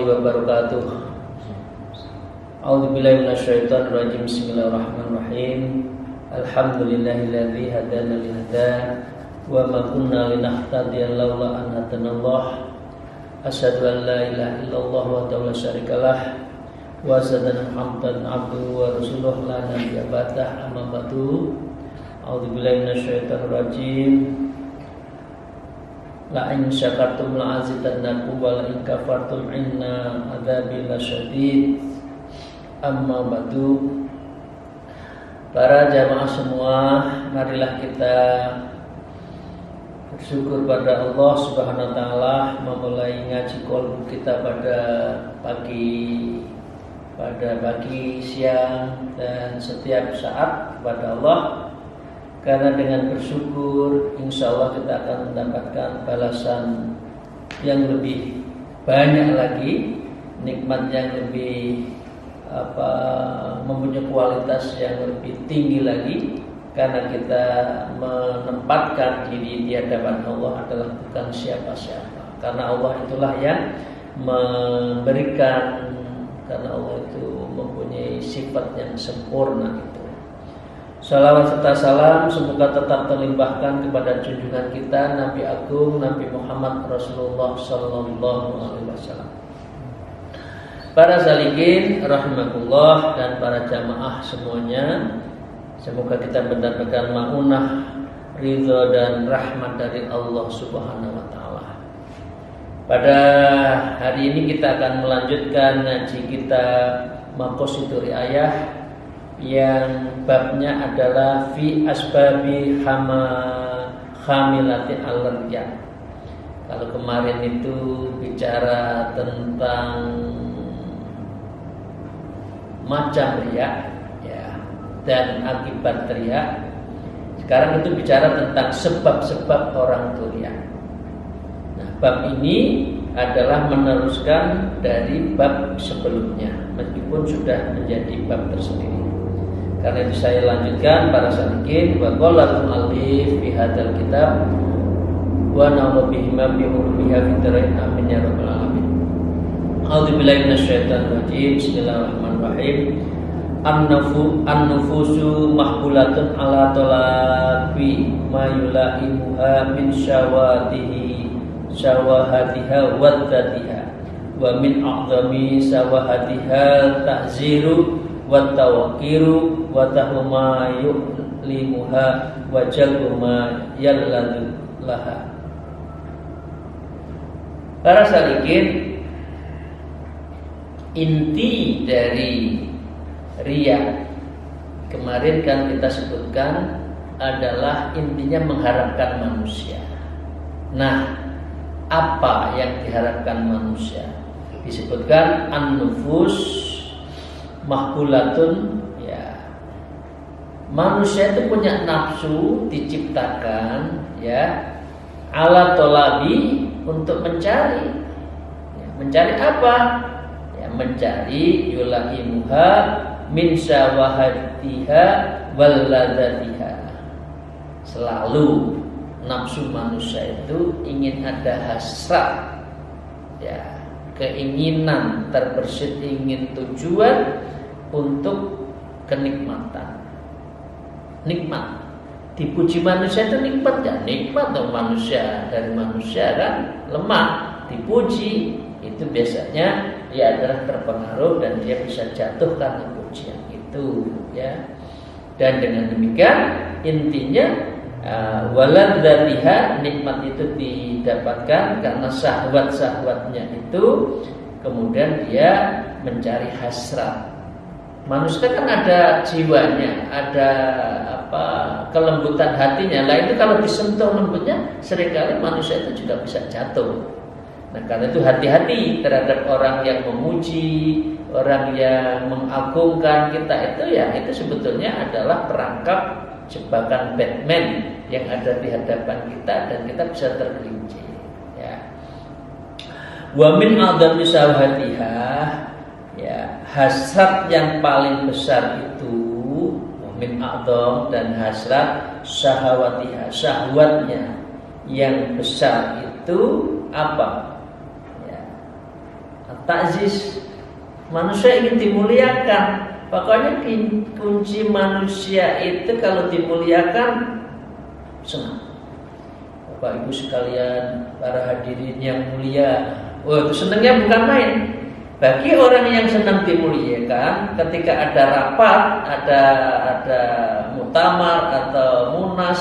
wabarakatuh. A'udzubillahi minasyaitonir rajim. Bismillahirrahmanirrahim. Alhamdulillahilladzi hadana lihada wa ma kunna linahtadiya laula an hadanallah. Asyhadu an la ilaha illallah wa la syarikalah wa asyhadu anna Muhammadan abduhu wa rasuluhu la nabiyya ba'dah. Amma ba'du. A'udzubillahi minasyaitonir rajim. La in syakartum la azidannakum wa la in kafartum inna adzabi lasyadid. Amma ba'du. Para jamaah semua, marilah kita bersyukur pada Allah Subhanahu wa taala memulai ngaji qalbu kita pada pagi, siang dan setiap saat kepada Allah. Karena dengan bersyukur, insya Allah kita akan mendapatkan balasan yang lebih banyak lagi, nikmat yang lebih mempunyai kualitas yang lebih tinggi lagi. Karena kita menempatkan diri di hadapan Allah adalah bukan siapa-siapa. Karena Allah itulah yang memberikan, karena Allah itu mempunyai sifat yang sempurna itu. Salawat serta salam semoga tetap terlimpahkan kepada junjungan kita Nabi Agung Nabi Muhammad Rasulullah Sallallahu Alaihi Wasallam. Para salikin rahimakumullah dan para jamaah semuanya, semoga kita mendapatkan maunah, ridha dan rahmat dari Allah Subhanahu Wa Taala. Pada hari ini kita akan melanjutkan ngaji kita Maqasidul Riayah yang babnya adalah fi asbabi hamilati al-riya. Kalau kemarin itu bicara tentang macam riya ya, dan akibat riya. Sekarang itu bicara tentang sebab-sebab orang itu riya. Nah, bab ini adalah meneruskan dari bab sebelumnya, meskipun sudah menjadi bab tersendiri. Karena itu saya lanjutkan para salikin wa qala al-alif fi hadzal kitab wa na'udzu bihi min ulumiha fid dharain amin ya rabbal alamin. A'udzubillahi minasyaitonir rajim. Bismillahirrahmanirrahim. An-nufusu mahbulatun ala talabi ma yulaimuha min syawahatiha wa dzatiha wa min a'zami syawahatiha ta'ziru wa tawqiru wa tahuma yu'limuha wa jalbuma yalladu laha. Para salikin, inti dari riya kemarin kan kita sebutkan adalah intinya mengharapkan manusia. Nah, apa yang diharapkan manusia? Disebutkan an-nufus mahbulatun ya. Manusia itu punya nafsu, diciptakan ya ala tolabi, untuk mencari ya, mencari apa? Ya, mencari yulaimuha min syawahatiha wal ladzatiha. Selalu nafsu manusia itu ingin ada hasrat ya, keinginan terbersit, ingin tujuan untuk kenikmatan. Nikmat dipuji manusia itu nikmat ya, nikmat dong. Manusia dari manusia kan lemah, dipuji itu biasanya dia adalah terpengaruh dan dia bisa jatuh karena pujian itu ya. Dan dengan demikian intinya waladzatiha, nikmat itu didapatkan karena syahwat-syahwatnya itu, kemudian dia mencari hasrat. Manusia kan ada jiwanya, ada kelembutan hatinya. Lah itu kalau disentuh lembutnya, seringkali manusia itu juga bisa jatuh. Nah, karena itu hati-hati terhadap orang yang memuji, orang yang mengagungkan kita itu ya, itu sebetulnya adalah perangkap jebakan Batman yang ada di hadapan kita dan kita bisa tergelincir ya. Wa min a'dzami syahwatiha ya, hasrat yang paling besar itu min a'dzam, dan hasrat syahwatiha, syahwatnya yang besar itu apa ya? Ta'ziz. Manusia ingin dimuliakan. Pokoknya kunci manusia itu kalau dimuliakan senang. Bapak Ibu sekalian, para hadirin yang mulia, itu senangnya bukan main. Bagi orang yang senang dimuliakan, ketika ada rapat, ada muktamar atau munas,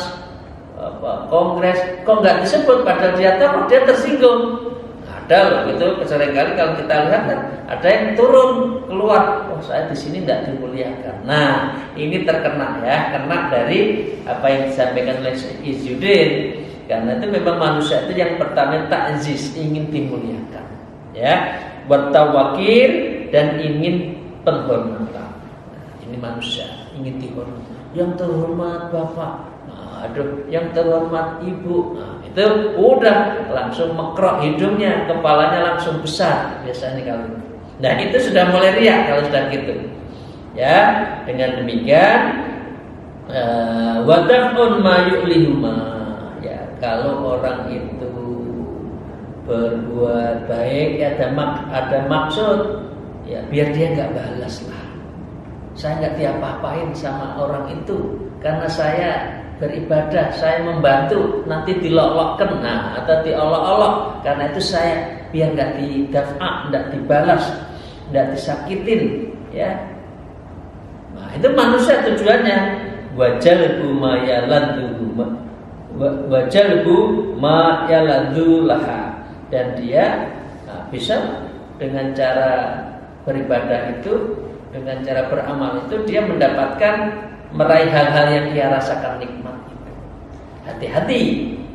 kongres, kok nggak disebut padahal dia tahu dia tersinggung. Ada loh gitu, seringkali kalau kita lihat kan ada yang turun keluar, saya di sini tidak dimuliakan. Nah, ini terkena ya, kena dari apa yang disampaikan oleh Syekh Izzuddin. Karena itu memang manusia itu yang pertama ta'ziz, ingin dimuliakan, ya, bertawakir dan ingin penghormatan. Nah, ini manusia ingin dihormati. Yang terhormat bapak, aduh, yang terhormat ibu, itu udah langsung mekrok hidungnya, kepalanya langsung besar biasanya kalau. Nah itu sudah mulai riak kalau sudah gitu. Ya, dengan demikian wadafun ma yu'lihuma. Ya, kalau orang itu berbuat baik, ada maksud, ya biar dia nggak balas lah. Saya nggak diapa-apain sama orang itu karena saya beribadah, saya membantu, nanti dilolokkan, atau diolok-olok. Karena itu saya biar nggak didaf'a, nggak dibalas, nggak disakitin, ya. Nah itu manusia tujuannya. Wajalbu ma yaladhu laha. Dan dia bisa dengan cara beribadah itu, dengan cara beramal itu, dia mendapatkan meraih hal-hal yang dia rasakan nikmat itu. Hati-hati,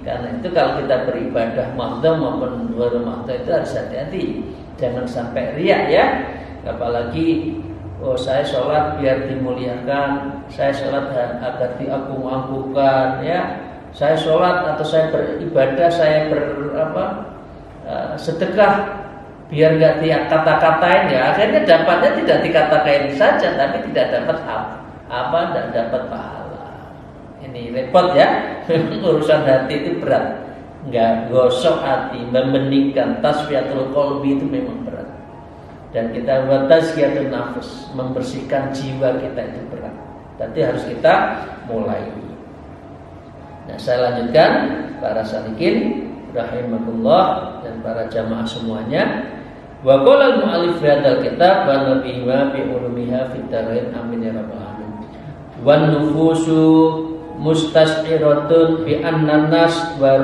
karena itu kalau kita beribadah mahdhah maupun luar mahdhah itu harus hati-hati, jangan sampai riak ya. Apalagi saya sholat biar dimuliakan, saya sholat agar diagung-agungkan, ya. Saya sholat atau saya beribadah, saya sedekah biar nggak dikata-katain, ya. Akhirnya dapatnya tidak dikata-katain saja, tapi tidak dapat tidak dapat pahala. Ini repot ya. Urusan hati itu berat. Enggak gosok hati, membeningkan tasfiyatul qalbi itu memang berat. Dan kita buat tazkiyatun nafs, membersihkan jiwa kita itu berat. Tapi harus kita mulai. Nah, saya lanjutkan para salikin rahimakumullah dan para jamaah semuanya. Wa qala al-mu'allif fi hadzal kitab wa nabiha bi ulumiha fid darain amin ya rabbal alamin. Wan nufusu mustas'iratun bi anna nas wa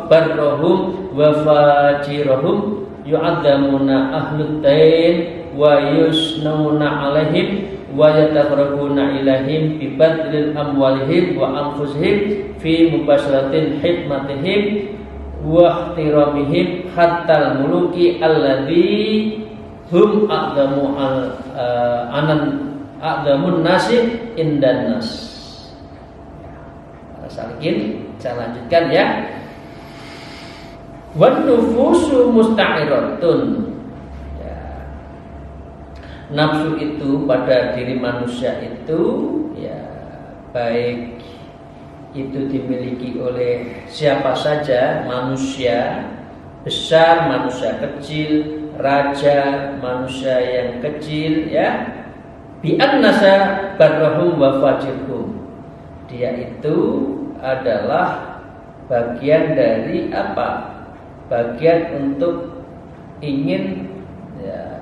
barrahum wa fajirahum yu'adzamuna ahlud dain wa yusnauna alaihim wa yatafarraquna ilaihim bi badlil amwalihim wa anfusihim fi mubasharatin hikmatihim wa ihtiramihim hatta al-muluki alladhi hum a'damun nasi indan nas. Salikin, saya lanjutkan ya. Wan nufusu musta'iratun. Ya. Nafsu itu pada diri manusia itu, ya, baik itu dimiliki oleh siapa saja, manusia besar, manusia kecil, raja, manusia yang kecil, ya. Bi annasa barrahum wa fajirhum. Dia itu adalah bagian dari apa? Bagian untuk ingin, ya,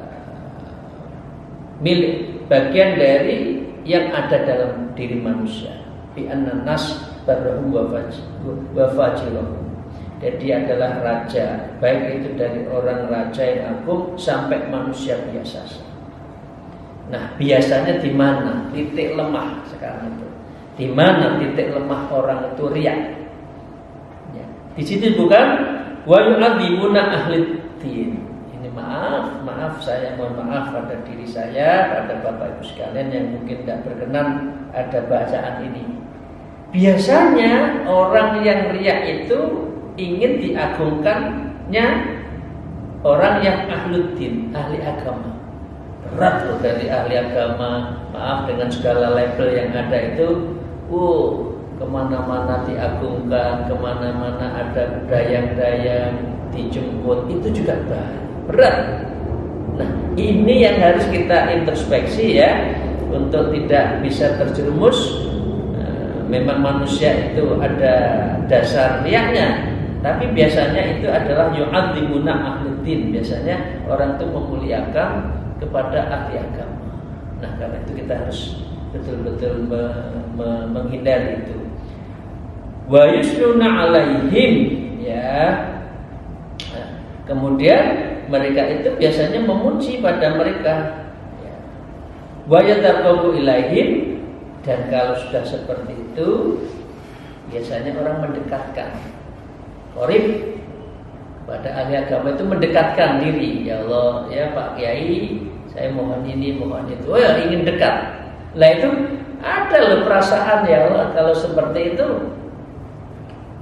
milik, bagian dari yang ada dalam diri manusia. Bi annas barrahum wa fajirhum. Jadi adalah raja, baik itu dari orang raja yang agung sampai manusia biasa. Nah, biasanya di mana titik lemah sekarang itu? Di mana titik lemah orang itu riak? Ya. Di situ bukan wa yu'adzimuna ahli din. Ini maaf saya mohon maaf pada diri saya, pada Bapak Ibu sekalian yang mungkin tidak berkenan ada bacaan ini. Biasanya orang yang riak itu ingin diagungkannya orang yang ahluddin, ahli agama. Berat loh dari ahli agama, maaf dengan segala label yang ada itu, kemana-mana diagungkan, kemana-mana ada dayang-dayang dijemput, itu juga berat. Ini yang harus kita introspeksi ya, untuk tidak bisa terjerumus. Memang manusia itu ada dasar riaknya, tapi biasanya itu adalah yu'adzimuna ahluddin. Biasanya orang itu memuliakan kepada ahli agama. Nah, karena itu kita harus betul-betul menghindari itu. Wa yusnuna alaihim, ya. Kemudian mereka itu biasanya memuji pada mereka. Wa yataqarrabu ilaihim, dan kalau sudah seperti itu biasanya orang mendekatkan qorib pada ahli agama itu, mendekatkan diri. Ya Allah, ya Pak Kiai, saya mohon ini, mohon itu. Oh ya, ingin dekat. Lah itu ada loh perasaan, ya Allah, kalau seperti itu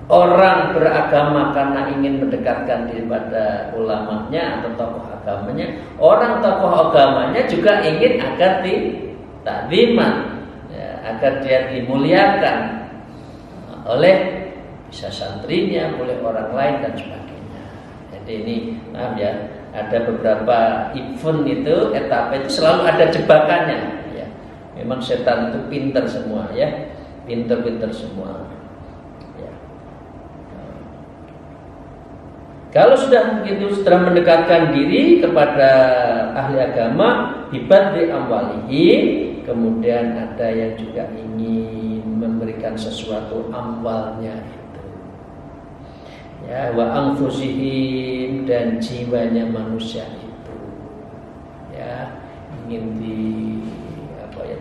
orang beragama karena ingin mendekatkan diri pada ulamanya atau tokoh agamanya, orang tokoh agamanya juga ingin agar ditakziman, agar dia dimuliakan oleh bisa santrinya, oleh orang lain dan sebagainya. Jadi ini paham ya, ada beberapa event itu, etapa itu selalu ada jebakannya ya. Memang setan itu pintar semua ya, pintar-pintar semua ya. Kalau sudah begitu, setelah mendekatkan diri kepada ahli agama, bibadri amwalihim, kemudian ada yang juga ingin memberikan sesuatu amwalnya itu, ya, wa anfusihim, dan jiwanya manusia itu, ya, ingin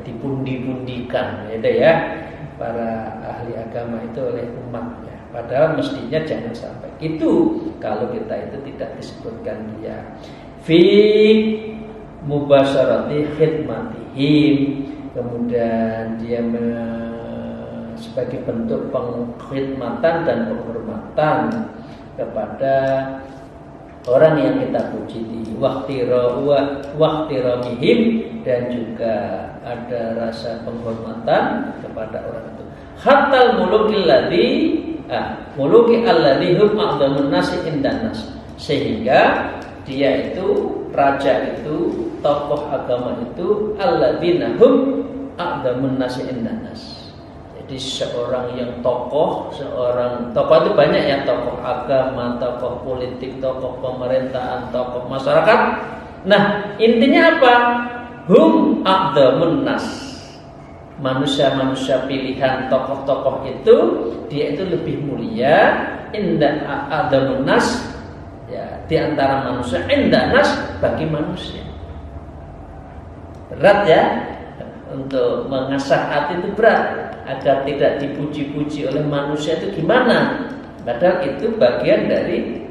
dipundi-pundikan, ya, para ahli agama itu oleh umatnya. Padahal mestinya jangan sampai itu. Kalau kita itu tidak disebutkan dia fi mubasyarati khidmatihim, kemudian dia sebagai bentuk pengkhidmatan dan penghormatan kepada orang yang kita puji, waqtiramihim, dan juga ada rasa penghormatan kepada orang itu. Hatta muluki alladzi hum a'dhamun nasi indan nas, sehingga dia itu, raja itu, tokoh agama itu, alladzina hum a'dhamun nasi indan nas. Jadi seorang yang tokoh itu banyak ya, tokoh agama, tokoh politik, tokoh pemerintahan, tokoh masyarakat. Nah, intinya apa? Hum a'dhamun nas, manusia-manusia pilihan, tokoh-tokoh itu, dia itu lebih mulia, inda a'dhamun nas, ya, di antara manusia, inda nas, bagi manusia. Berat ya, untuk mengasah hati itu berat, agar tidak dipuji-puji oleh manusia itu gimana? Padahal itu bagian dari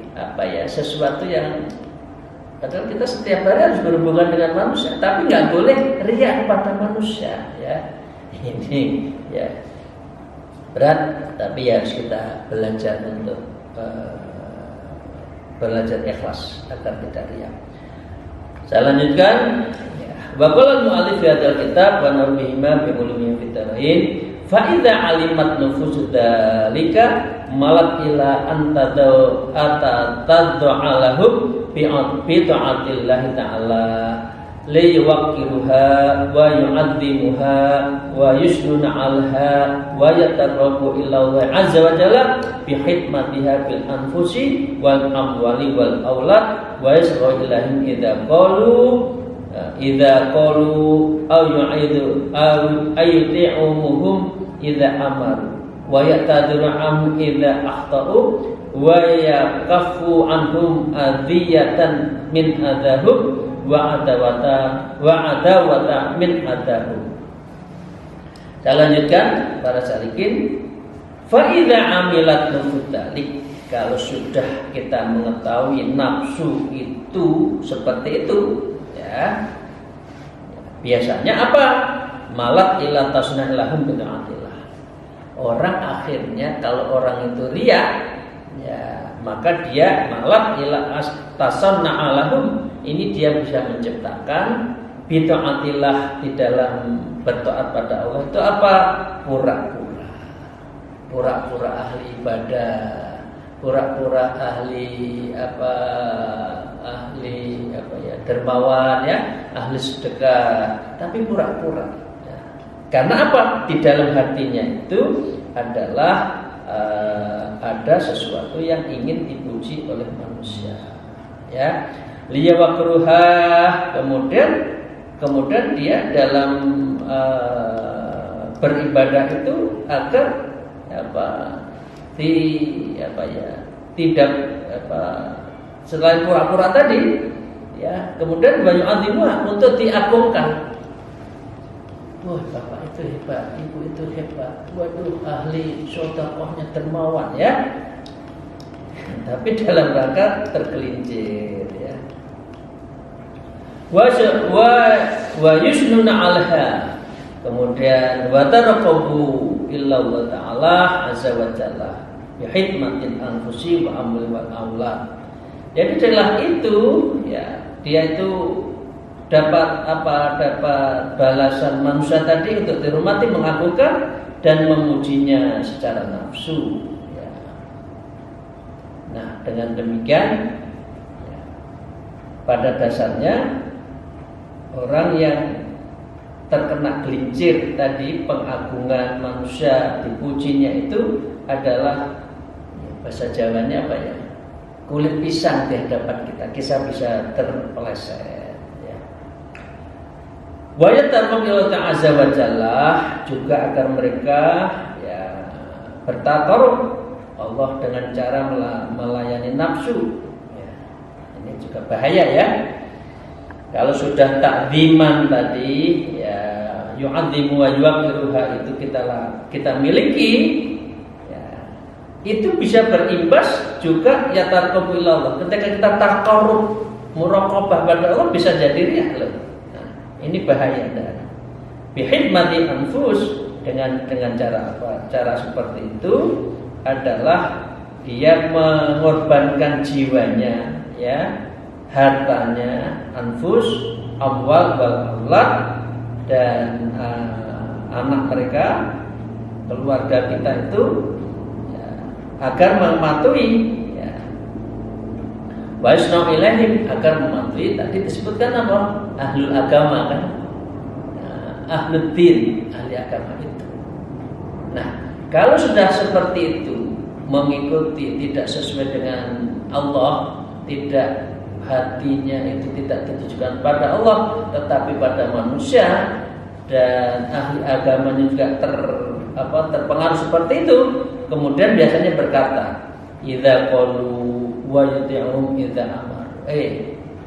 sesuatu yang, padahal kita setiap hari harus berhubungan dengan manusia, tapi nggak boleh riya kepada manusia, ya. Ini ya berat, tapi harus kita belajar untuk belajar ikhlas agar tidak riya. Saya lanjutkan. Wa qala al-mu'allif fi hadzal kitab wa nabihima bi ulumi fitarain fa idza alimat nufusu dzalika malat ila antadau atadalahum bi ta'atillah ta'ala li yuwaqqiruha wa yu'azzimuha wa yusnuna 'alha wa yataqarrabu ila Allah azza wa jalla bi khidmatiha bil anfusi wal amwali wal aulad wa yasra ilahim idza qalu aw yu'idu ayyuti'umuhum idza amaru wa ya'tadiru am idza akhtau wa yakaffu anhum adiyatan min adahum wa adawata min adahum. Saya lanjutkan para salikin. Fa idza amilat nufudalik, kalau sudah kita mengetahui nafsu itu seperti itu, ya, biasanya apa? Malat ila tasna lahum bid'atillah. Orang akhirnya kalau orang itu riya, ya, maka dia malat ila tasna lahum, ini dia bisa menciptakan bid'atillah di dalam bertaat pada Allah. Itu apa? Pura-pura ahli ibadah, pura-pura ahli dermawan ya, ahli sedekah, tapi pura-pura ya. Karena apa? Di dalam hatinya itu adalah ada sesuatu yang ingin dipuji oleh manusia ya. Liyawakruha, kemudian dia dalam beribadah itu agar tidak selain pura-pura tadi ya, kemudian banyak azimah untuk diagungkan. Wah, bapak itu hebat, ibu itu hebat, waduh ahli sedekahnya dermawan ya. Tapi dalam rangka tergelincir ya. Wa yusnuna alha, kemudian wa tarqabu illa Allah taala azza wa jalla bi hikmatin anfusi wa amri wal aulad. Jadi setelah itu ya, dia itu dapat balasan manusia tadi untuk dihormati, mengagungkan dan memujinya secara nafsu ya. Nah, dengan demikian ya, pada dasarnya orang yang terkena gelincir tadi, pengagungan manusia, dipujinya itu adalah ya, bahasa Jawanya apa ya, kulit pisang di hadapan kita bisa terpeleset. Wa yatarqabu ta'azza wa jalla, juga agar mereka ya bertakarub Allah dengan cara melayani nafsu ya. Ini juga bahaya ya. Kalau sudah takziman tadi ya, yu'azzimu wa yuqiruha, itu kita miliki ya, itu bisa berimbas juga ya tarqabu ilallah. Ketika kita takarub muraqabah pada Allah, bisa jadi riya loh. Ini bahaya dan bihidmati anfus, dengan cara apa? Cara seperti itu adalah dia mengorbankan jiwanya ya, hartanya, anfus, amwal wal aulad, dan anak mereka, keluarga kita itu ya, agar mematuhi ya. Wa yasna'u ilaihim, agar mematuhi tadi disebutkan apa? Ahlul agama kan, ahlul din, ahli agama itu. Nah, kalau sudah seperti itu, mengikuti tidak sesuai dengan Allah, tidak, hatinya itu tidak ditujukan pada Allah tetapi pada manusia, dan ahli agamanya juga terpengaruh seperti itu, kemudian biasanya berkata, idza qalu wa yuti'um idza amar.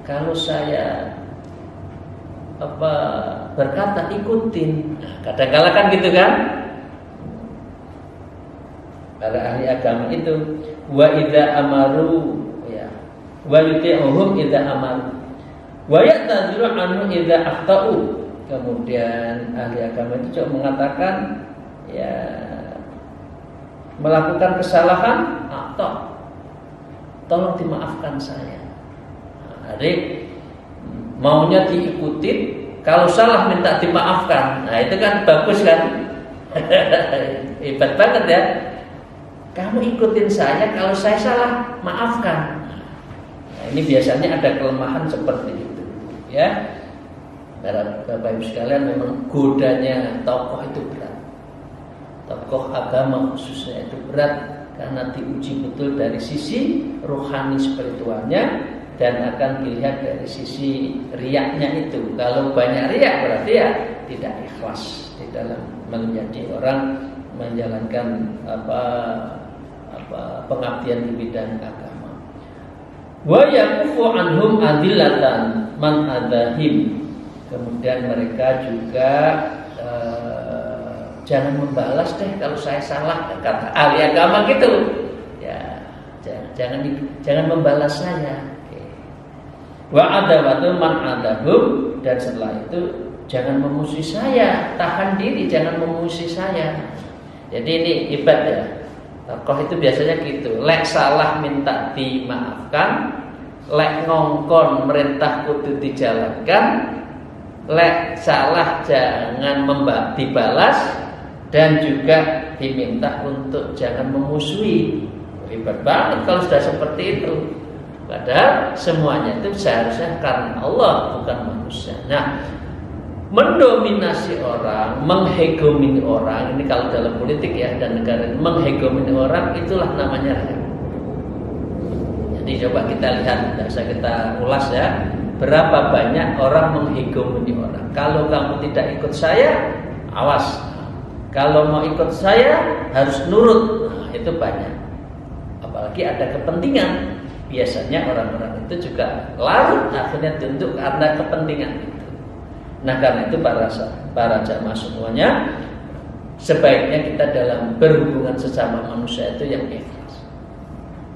Kalau saya berkata ikutin. Nah, kadang-kala kan gitu kan? Para ahli agama itu wa idza amaru ya, wa yuti'uhum idza amaru wa ya'tadiru anhu idza akhtau. Kemudian ahli agama itu juga mengatakan ya, melakukan kesalahan atau tolong dimaafkan saya. Nah, adik maunya diikuti, kalau salah minta dimaafkan. Nah, itu kan bagus kan? Hebat banget ya. Kamu ikutin saya, kalau saya salah maafkan. Nah, ini biasanya ada kelemahan seperti itu ya. Bapak Ibu sekalian, memang godanya tokoh itu berat. Tokoh agama khususnya itu berat, karena diuji betul dari sisi rohani spiritualnya, dan akan dilihat dari sisi riyaknya itu. Kalau banyak riak berarti ya tidak ikhlas di dalam menjadi orang menjalankan pengabdian di bidang agama. Wa yaqufu anhum adillatan man adahim. Kemudian mereka juga jangan membalas deh kalau saya salah, kata ahli agama gitu. Ya, jangan membalas saya. Wa adawatu man adahum, dan setelah itu jangan memusuhi saya, tahan diri, jangan memusuhi saya. Jadi ini hebat ya. Tokoh itu biasanya gitu. Lek salah minta dimaafkan, lek ngongkon merintah kudu dijalankan, lek salah jangan dibalas, dan juga diminta untuk jangan memusuhi. Hebat banget kalau sudah seperti itu. Padahal semuanya itu seharusnya karena Allah, bukan manusia. Nah, mendominasi orang, menghegemoni orang, ini kalau dalam politik ya dan negara, menghegemoni orang, itulah namanya rakyat. Jadi coba kita lihat, bisa kita ulas ya, berapa banyak orang menghegemoni orang. Kalau kamu tidak ikut saya, awas. Kalau mau ikut saya, harus nurut. Nah, itu banyak. Apalagi ada kepentingan. Biasanya orang-orang itu juga larut akhirnya tunduk karena kepentingan itu. Nah, karena itu para jamaah semuanya, sebaiknya kita dalam berhubungan sesama manusia itu yang ikhlas.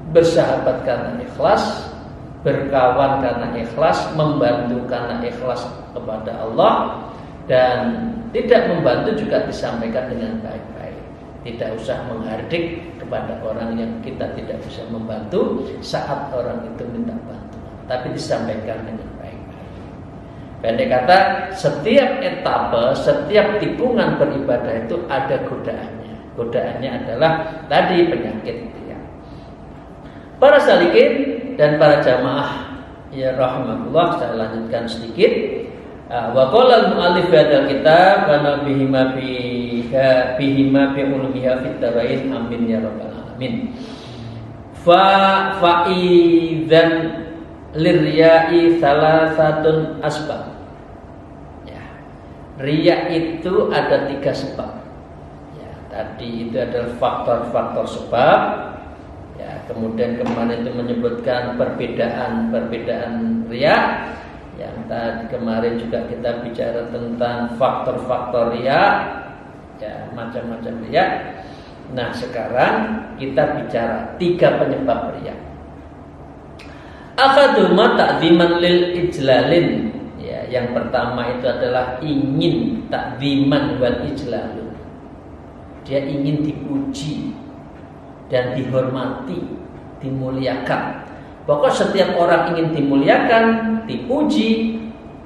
Bersahabat karena ikhlas, berkawan karena ikhlas, membantu karena ikhlas kepada Allah, dan tidak membantu juga disampaikan dengan baik-baik. Tidak usah menghardik kepada orang yang kita tidak bisa membantu saat orang itu minta bantuan, tapi disampaikan dengan baik-baik. Pendek kata, setiap etape, setiap tikungan beribadah itu ada godaannya. Godaannya adalah tadi penyakit ya. Para salikin dan para jamaah ya rahimahullah, saya lanjutkan sedikit. Wa qala al-mu'allif hadzal kitab wa nabihima bihima bi ulumiha fit darain amin ya rabbal alamin. Fa idzan lirya'i salasatun asbab. Ya. Riya itu ada 3 sebab. Ya, tadi itu adalah faktor-faktor sebab. Ya, kemudian kemarin itu menyebutkan perbedaan riya. Yang tadi kemarin juga kita bicara tentang faktor-faktor riya, ya macam-macam riya. Nah, sekarang kita bicara 3 penyebab riya. Akaduma ta'dziman lil ijlalin. Ya, yang pertama itu adalah ingin ta'dziman wal ijlalun. Dia ingin dipuji dan dihormati, dimuliakan. Pokok setiap orang ingin dimuliakan, dipuji,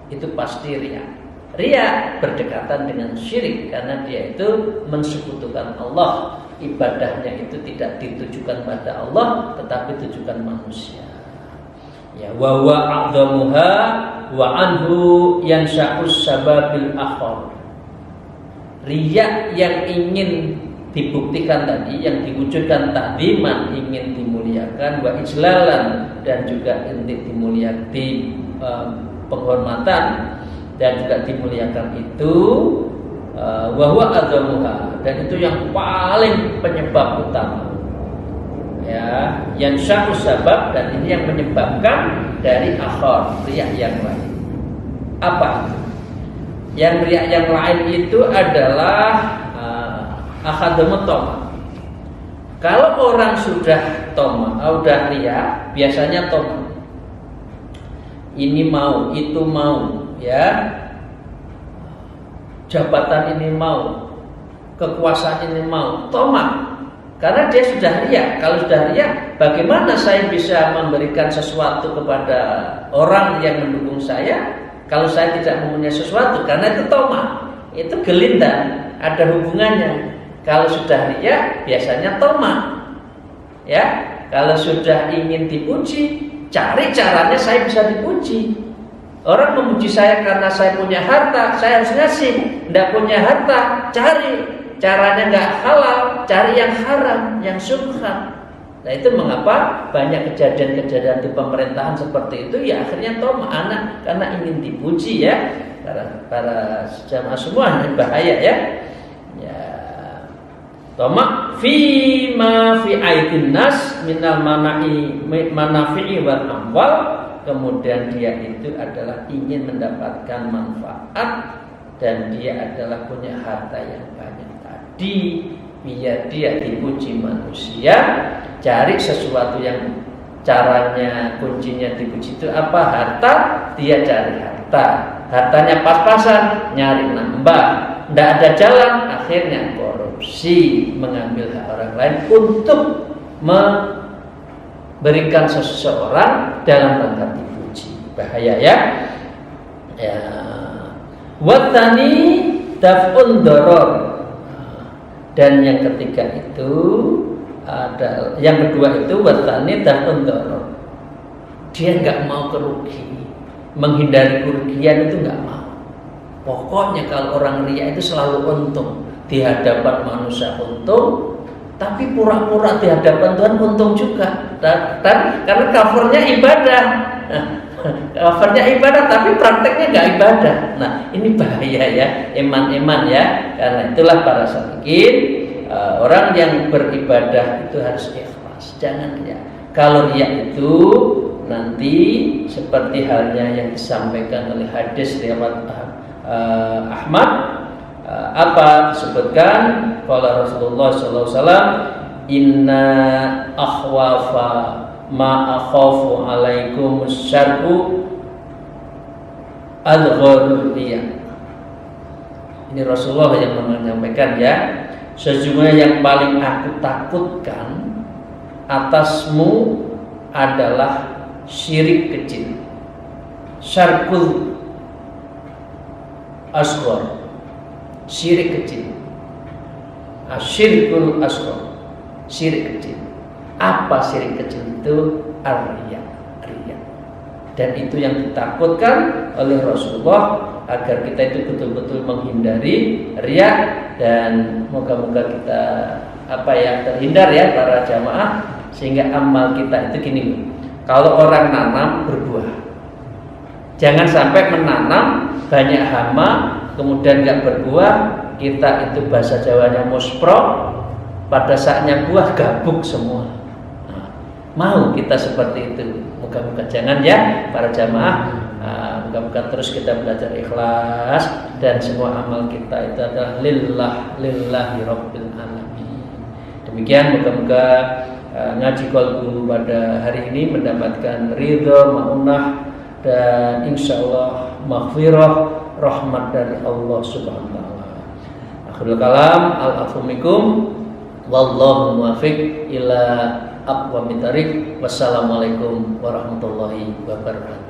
itu pasti riya. Riya berdekatan dengan syirik karena dia itu mensekutukan Allah. Ibadahnya itu tidak ditujukan pada Allah, tetapi ditujukan manusia. Ya, wa huwa a'dhamuha wa anhu yansha'us sababil akhar. Riya yang ingin dibuktikan tadi, yang diwujudkan takdiman, ingin dimuliakan, wa ijlalan, dan juga inti dimuliakan, penghormatan dan juga dimuliakan itu, wa huwa adzamuha, dan itu yang paling penyebab utama. Ya, yang sya'us sabab, dan ini yang menyebabkan dari akhar riya yang lain. Apa itu? Yang riya yang lain itu adalah akhadumut toma. Kalau orang sudah toma, sudah riya, biasanya toma. Ini mau, itu mau, ya. Jabatan ini mau, kekuasaan ini mau, toma. Karena dia sudah riya. Kalau sudah riya, bagaimana saya bisa memberikan sesuatu kepada orang yang mendukung saya kalau saya tidak mempunyai sesuatu? Karena itu toma. Itu gelindan, ada hubungannya. Kalau sudah riya, biasanya toma. Ya, kalau sudah ingin dipuji, cari caranya saya bisa dipuji. Orang memuji saya karena saya punya harta, saya harus ngasih. Tidak punya harta, cari caranya nggak halal, cari yang haram, yang syubhat. Nah, itu mengapa banyak kejadian-kejadian di pemerintahan seperti itu, ya akhirnya toma anak karena ingin dipuji ya. Para jamaah semua ini bahaya ya. Toma fi ma fi aidin nas minal manafi'i wal amwal. Kemudian dia itu adalah ingin mendapatkan manfaat dan dia adalah punya harta yang banyak tadi, biar dia dipuji manusia. Cari sesuatu yang caranya, kuncinya dipuji itu apa? Harta. Dia cari harta, hartanya pas-pasan, nyari nambah. Tidak ada jalan, akhirnya korupsi, mengambil hak orang lain untuk memberikan seseorang dalam rangka dipuji. Bahaya ya. Ya. Watani daf'un doror. Dan yang ketiga itu ada yang kedua itu watani dafun doror. Dia nggak mau kerugi, menghindari kerugian itu nggak mau. Pokoknya kalau orang riya itu selalu untung, di hadapan manusia untung, tapi pura-pura di hadapan Tuhan untung juga. Dan karena covernya ibadah, covernya ibadah, tapi prakteknya nggak ibadah. Nah ini bahaya ya, eman-eman ya. Karena itulah para salikin, orang yang beribadah itu harus ikhlas, jangan riya. Kalau riya itu nanti seperti halnya yang disampaikan oleh hadis riwayat Ahmad, apa disebutkan kalau Rasulullah SAW, inna akhwafa ma akhafu alaikum syar'u adgharul riya. Ini Rasulullah yang menyampaikan ya, sesungguhnya yang paling aku takutkan atasmu adalah syirik kecil, syarkul asghar, syirik kecil, asyirkul asghar, syirik kecil. Apa syirik kecil itu? Ar-riya, riya. Dan itu yang ditakutkan oleh Rasulullah, agar kita itu betul-betul menghindari riya. Dan moga-moga kita terhindar ya para jamaah, sehingga amal kita itu gini, kalau orang nanam berbuah, jangan sampai menanam banyak hama kemudian nggak berbuah, kita itu bahasa Jawanya muspro, pada saatnya buah gabuk semua. Nah, mau kita seperti itu? Moga-moga jangan ya para jamaah. Moga-moga terus kita belajar ikhlas, dan semua amal kita itu adalah lillahi rabbil alamin. Demikian moga-moga ngaji kolbu pada hari ini mendapatkan ridho, ma'unah, dan insyaallah maghfirah, rahmat dari Allah Subhanahu wa taala. Akhirul kalam, al-afwu minkum, wallahu muwaffiq ila aqwamit thariq. Wassalamualaikum warahmatullahi wabarakatuh.